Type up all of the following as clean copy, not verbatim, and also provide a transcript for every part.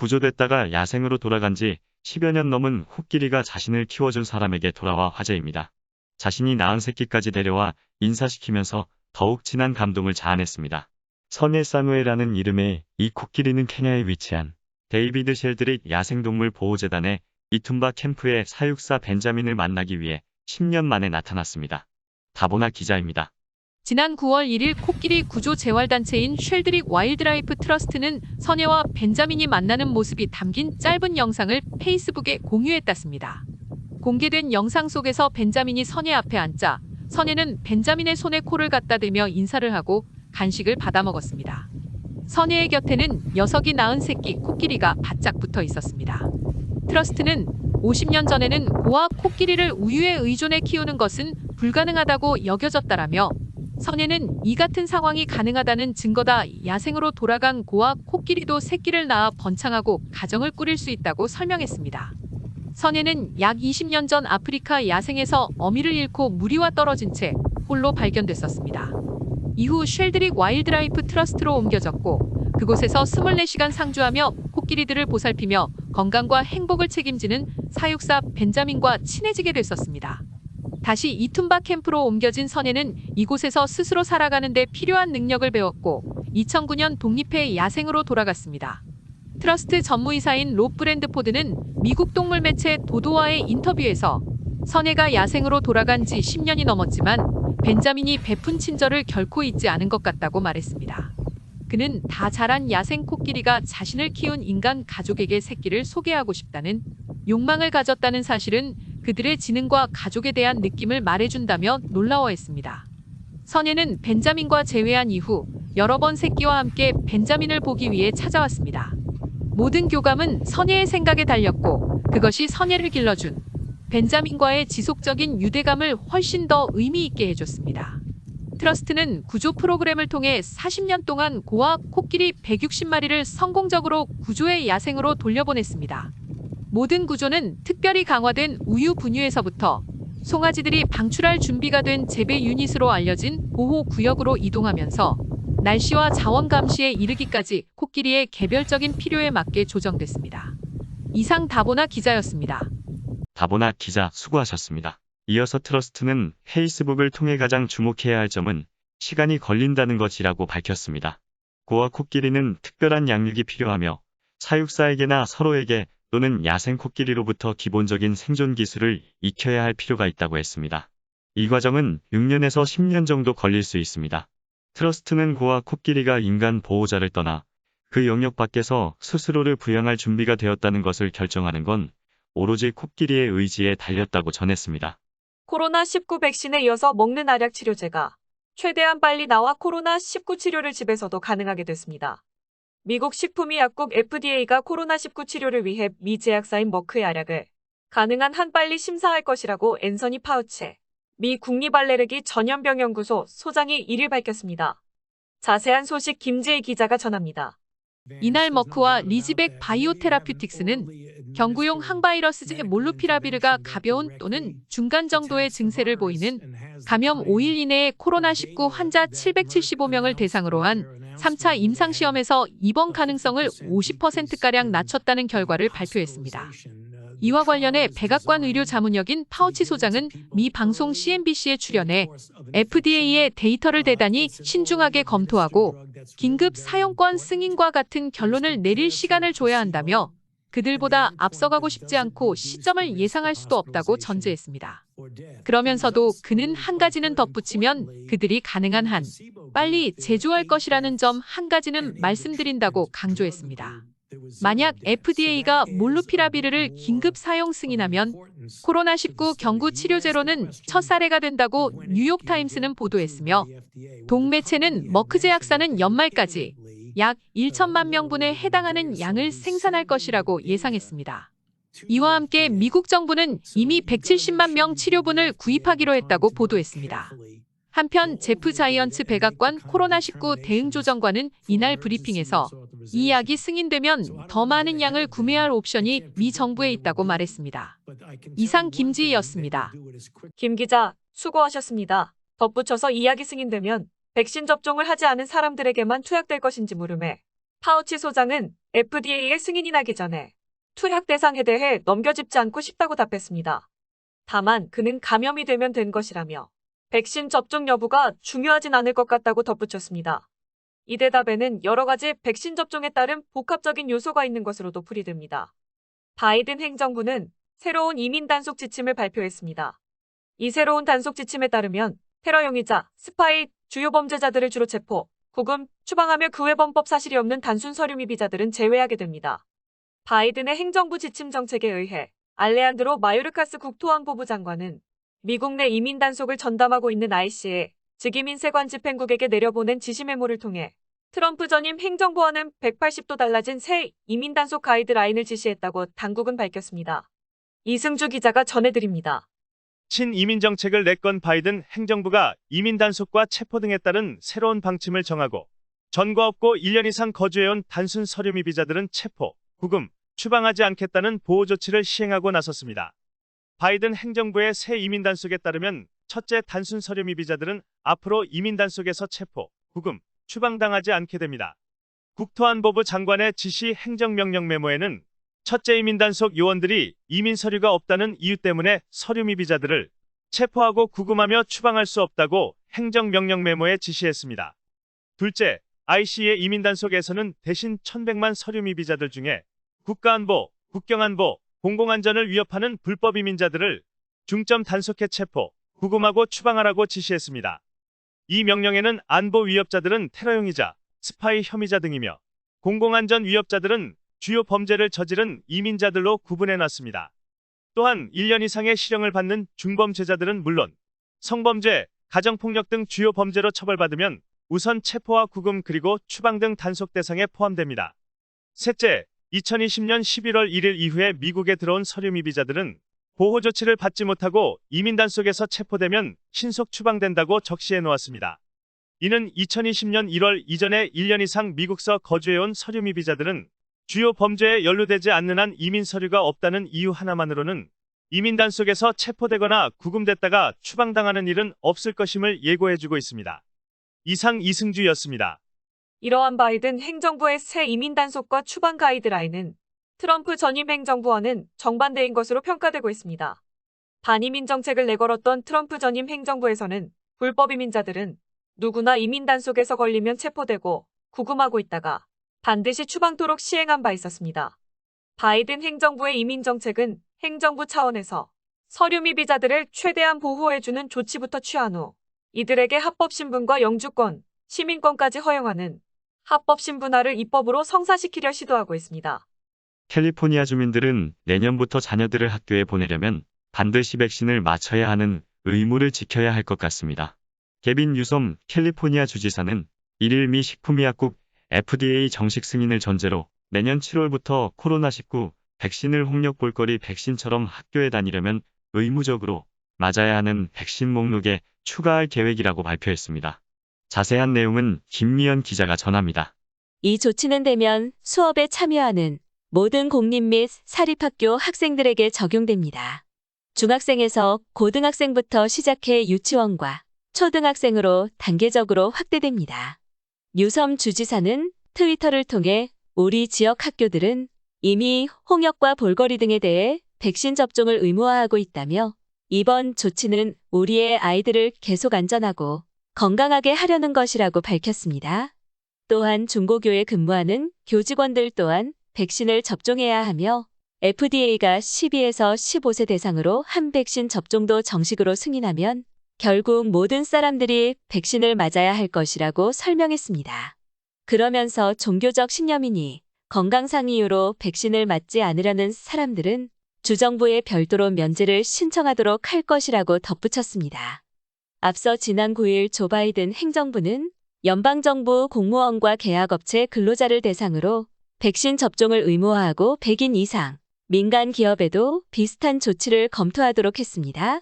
구조됐다가 야생으로 돌아간 지 10여 년 넘은 코끼리가 자신을 키워준 사람에게 돌아와 화제입니다. 자신이 낳은 새끼까지 데려와 인사시키면서 더욱 진한 감동을 자아냈습니다. 선예 사무엘이라는 이름의 이 코끼리는 케냐에 위치한 데이비드 셸드릭 야생동물 보호재단의 이툼바 캠프의 사육사 벤자민을 만나기 위해 10년 만에 나타났습니다. 다보나 기자입니다. 지난 9월 1일 코끼리 구조 재활단체인 쉘드릭 와일드라이프 트러스트는 선예와 벤자민이 만나는 모습이 담긴 짧은 영상을 페이스북에 공유했다습니다. 공개된 영상 속에서 벤자민이 선예 앞에 앉자 선예는 벤자민의 손에 코를 갖다 대며 인사를 하고 간식을 받아 먹었습니다. 선예의 곁에는 녀석이 낳은 새끼 코끼리가 바짝 붙어 있었습니다. 트러스트는 50년 전에는 고아 코끼리를 우유에 의존해 키우는 것은 불가능하다고 여겨졌다라며 선예는 이 같은 상황이 가능하다는 증거다. 야생으로 돌아간 고아 코끼리도 새끼를 낳아 번창하고 가정을 꾸릴 수 있다고 설명했습니다. 선예는 약 20년 전 아프리카 야생에서 어미를 잃고 무리와 떨어진 채 홀로 발견됐었습니다. 이후 쉘드릭 와일드라이프 트러스트로 옮겨졌고 그곳에서 24시간 상주하며 코끼리들을 보살피며 건강과 행복을 책임지는 사육사 벤자민과 친해지게 됐었습니다. 다시 이툼바 캠프로 옮겨진 선예는 이곳에서 스스로 살아가는 데 필요한 능력을 배웠고 2009년 독립해 야생으로 돌아갔습니다. 트러스트 전무이사인 롭 브랜드포드는 미국 동물 매체 도도와의 인터뷰에서 선예가 야생으로 돌아간 지 10년이 넘었지만 벤자민이 베푼 친절을 결코 잊지 않은 것 같다고 말했습니다. 그는 다 자란 야생 코끼리가 자신을 키운 인간 가족에게 새끼를 소개하고 싶다는 욕망을 가졌다는 사실은 그들의 지능과 가족에 대한 느낌을 말해준다며 놀라워했습니다. 선예는 벤자민과 재회한 이후 여러 번 새끼와 함께 벤자민을 보기 위해 찾아왔습니다. 모든 교감은 선예의 생각에 달렸고 그것이 선예를 길러준 벤자민과의 지속적인 유대감을 훨씬 더 의미 있게 해줬습니다. 트러스트는 구조 프로그램을 통해 40년 동안 고아 코끼리 160마리를 성공적으로 구조의 야생으로 돌려보냈습니다. 모든 구조는 특별히 강화된 우유 분유에서부터 송아지들이 방출할 준비가 된 재배 유닛으로 알려진 보호구역으로 이동하면서 날씨와 자원 감시에 이르기까지 코끼리의 개별적인 필요에 맞게 조정됐습니다. 이상 다보나 기자였습니다. 다보나 기자 수고하셨습니다. 이어서 트러스트는 페이스북을 통해 가장 주목해야 할 점은 시간이 걸린다는 것이라고 밝혔습니다. 고아 코끼리는 특별한 양육이 필요하며 사육사에게나 서로에게 또는 야생 코끼리로부터 기본적인 생존 기술을 익혀야 할 필요가 있다고 했습니다. 이 과정은 6년에서 10년 정도 걸릴 수 있습니다. 트러스트는 고아 코끼리가 인간 보호자를 떠나 그 영역 밖에서 스스로를 부양할 준비가 되었다는 것을 결정하는 건 오로지 코끼리의 의지에 달렸다고 전했습니다. 코로나19 백신에 이어서 먹는 알약 치료제가 최대한 빨리 나와 코로나19 치료를 집에서도 가능하게 됐습니다. 미국 식품의약국 FDA가 코로나19 치료를 위해 미 제약사인 머크의 알약을 가능한 한 빨리 심사할 것이라고 앤서니 파우치 미 국립알레르기 전염병연구소 소장이 1일 밝혔습니다. 자세한 소식 김지혜 기자가 전합니다. 이날 머크와 리지백 바이오테라퓨틱스는 경구용 항바이러스제 몰루피라비르가 가벼운 또는 중간 정도의 증세를 보이는 감염 5일 이내의 코로나19 환자 775명을 대상으로 한 3차 임상시험에서 입원 가능성을 50%가량 낮췄다는 결과를 발표했습니다. 이와 관련해 백악관 의료 자문역인 파우치 소장은 미 방송 CNBC에 출연해 FDA의 데이터를 대단히 신중하게 검토하고 긴급 사용권 승인과 같은 결론을 내릴 시간을 줘야 한다며 그들보다 앞서가고 싶지 않고 시점을 예상할 수도 없다고 전제했습니다. 그러면서도 그는 한 가지는 덧붙이면 그들이 가능한 한 빨리 제조할 것이라는 점 한 가지는 말씀드린다고 강조했습니다. 만약 FDA가 몰루피라비르를 긴급 사용 승인하면 코로나19 경구 치료제로는 첫 사례가 된다고 뉴욕타임스는 보도했으며 동매체는 머크 제약사는 연말까지 약 1천만 명분에 해당하는 양을 생산할 것이라고 예상했습니다. 이와 함께 미국 정부는 이미 170만 명 치료분을 구입하기로 했다고 보도했습니다. 한편 제프 자이언츠 백악관 코로나19 대응조정관은 이날 브리핑에서 이 약이 승인되면 더 많은 양을 구매할 옵션이 미 정부에 있다고 말했습니다. 이상 김지희였습니다. 김 기자, 수고하셨습니다. 덧붙여서 이 약이 승인되면 백신 접종을 하지 않은 사람들에게만 투약될 것인지 물음에 파우치 소장은 FDA의 승인이 나기 전에 투약 대상에 대해 넘겨짚지 않고 싶다고 답했습니다. 다만 그는 감염이 되면 된 것이라며 백신 접종 여부가 중요하진 않을 것 같다고 덧붙였습니다. 이 대답에는 여러 가지 백신 접종에 따른 복합적인 요소가 있는 것으로도 풀이됩니다. 바이든 행정부는 새로운 이민 단속 지침을 발표했습니다. 이 새로운 단속 지침에 따르면 테러 용의자, 스파이, 주요 범죄자들을 주로 체포, 구금, 추방하며 그 외 범법 사실이 없는 단순 서류 미비자들은 제외하게 됩니다. 바이든의 행정부 지침 정책에 의해 알레한드로 마요르카스 국토안보부 장관은 미국 내 이민 단속을 전담하고 있는 IC에 즉이민 세관 집행국에게 내려보낸 지시 메모를 통해 트럼프 전임 행정부와는 180도 달라진 새 이민 단속 가이드라인을 지시했다고 당국은 밝혔습니다. 이승주 기자가 전해드립니다. 친이민 정책을 내건 바이든 행정부가 이민 단속과 체포 등에 따른 새로운 방침을 정하고 전과 없고 1년 이상 거주해온 단순 서류 미비자들은 체포, 구금, 추방하지 않겠다는 보호 조치를 시행하고 나섰습니다. 바이든 행정부의 새 이민 단속에 따르면 첫째, 단순 서류 미비자들은 앞으로 이민 단속에서 체포, 구금, 추방당하지 않게 됩니다. 국토안보부 장관의 지시 행정명령 메모에는 첫째, 이민 단속 요원들이 이민 서류가 없다는 이유 때문에 서류 미비자들을 체포하고 구금하며 추방할 수 없다고 행정명령 메모에 지시했습니다. 둘째, IC의 이민 단속에서는 대신 1,100만 서류 미비자들 중에 국가안보, 국경안보, 공공안전을 위협하는 불법 이민자들을 중점 단속해 체포, 구금하고 추방하라고 지시했습니다. 이 명령에는 안보 위협자들은 테러 용의자, 스파이 혐의자 등이며 공공안전 위협자들은 주요 범죄를 저지른 이민자들로 구분해놨습니다. 또한 1년 이상의 실형을 받는 중범죄자들은 물론 성범죄, 가정폭력 등 주요 범죄로 처벌받으면 우선 체포와 구금 그리고 추방 등 단속 대상에 포함됩니다. 셋째, 2020년 11월 1일 이후에 미국에 들어온 서류 미비자들은 보호 조치를 받지 못하고 이민 단속에서 체포되면 신속 추방된다고 적시해 놓았습니다. 이는 2020년 1월 이전에 1년 이상 미국서 거주해온 서류 미비자들은 주요 범죄에 연루되지 않는 한 이민 서류가 없다는 이유 하나만으로는 이민 단속에서 체포되거나 구금됐다가 추방당하는 일은 없을 것임을 예고해주고 있습니다. 이상 이승주였습니다. 이러한 바이든 행정부의 새 이민 단속과 추방 가이드라인은 트럼프 전임 행정부와는 정반대인 것으로 평가되고 있습니다. 반이민 정책을 내걸었던 트럼프 전임 행정부에서는 불법 이민자들은 누구나 이민 단속에서 걸리면 체포되고 구금하고 있다가 반드시 추방토록 시행한 바 있었습니다. 바이든 행정부의 이민 정책은 행정부 차원에서 서류 미비자들을 최대한 보호해주는 조치부터 취한 후 이들에게 합법 신분과 영주권, 시민권까지 허용하는 합법 신분화를 입법으로 성사시키려 시도하고 있습니다. 캘리포니아 주민들은 내년부터 자녀들을 학교에 보내려면 반드시 백신을 맞춰야 하는 의무를 지켜야 할 것 같습니다. 개빈 뉴섬 캘리포니아 주지사는 1일 미 식품의약국 FDA 정식 승인을 전제로 내년 7월부터 코로나19 백신을 홍역 볼거리 백신처럼 학교에 다니려면 의무적으로 맞아야 하는 백신 목록에 추가할 계획이라고 발표했습니다. 자세한 내용은 김미연 기자가 전합니다. 이 조치는 되면 수업에 참여하는 모든 공립 및 사립학교 학생들에게 적용됩니다. 중학생에서 고등학생부터 시작해 유치원과 초등학생으로 단계적으로 확대됩니다. 뉴섬 주지사는 트위터를 통해 우리 지역 학교들은 이미 홍역과 볼거리 등에 대해 백신 접종을 의무화하고 있다며 이번 조치는 우리의 아이들을 계속 안전하고 건강하게 하려는 것이라고 밝혔습니다. 또한 중고교에 근무하는 교직원들 또한 백신을 접종해야 하며 FDA가 12에서 15세 대상으로 한 백신 접종도 정식으로 승인하면 결국 모든 사람들이 백신을 맞아야 할 것이라고 설명했습니다. 그러면서 종교적 신념이니 건강상 이유로 백신을 맞지 않으려는 사람들은 주정부에 별도로 면제를 신청하도록 할 것이라고 덧붙였습니다. 앞서 지난 9일 조 바이든 행정부는 연방정부 공무원과 계약업체 근로자를 대상으로 백신 접종을 의무화하고 100인 이상 민간 기업에도 비슷한 조치를 검토하도록 했습니다.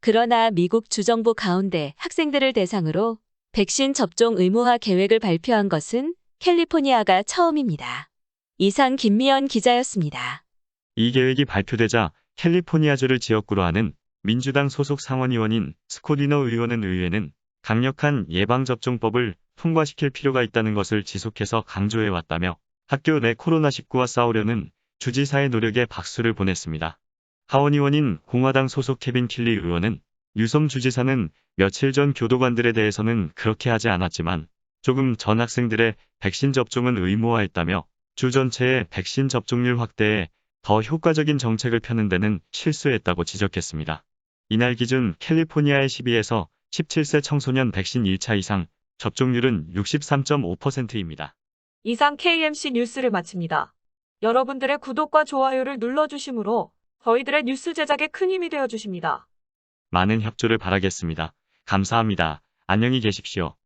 그러나 미국 주정부 가운데 학생들을 대상으로 백신 접종 의무화 계획을 발표한 것은 캘리포니아가 처음입니다. 이상 김미연 기자였습니다. 이 계획이 발표되자 캘리포니아주를 지역구로 하는 민주당 소속 상원의원인 스코디너 의원은 의회는 강력한 예방접종법을 통과시킬 필요가 있다는 것을 지속해서 강조해왔다며 학교 내 코로나19와 싸우려는 주지사의 노력에 박수를 보냈습니다. 하원의원인 공화당 소속 케빈 킬리 의원은 유섬 주지사는 며칠 전 교도관들에 대해서는 그렇게 하지 않았지만 조금 전 학생들의 백신 접종은 의무화했다며 주 전체의 백신 접종률 확대에 더 효과적인 정책을 펴는 데는 실수했다고 지적했습니다. 이날 기준 캘리포니아의 12에서 17세 청소년 백신 1차 이상 접종률은 63.5%입니다. 이상 KMC 뉴스를 마칩니다. 여러분들의 구독과 좋아요를 눌러주시므로 저희들의 뉴스 제작에 큰 힘이 되어주십니다. 많은 협조를 바라겠습니다. 감사합니다. 안녕히 계십시오.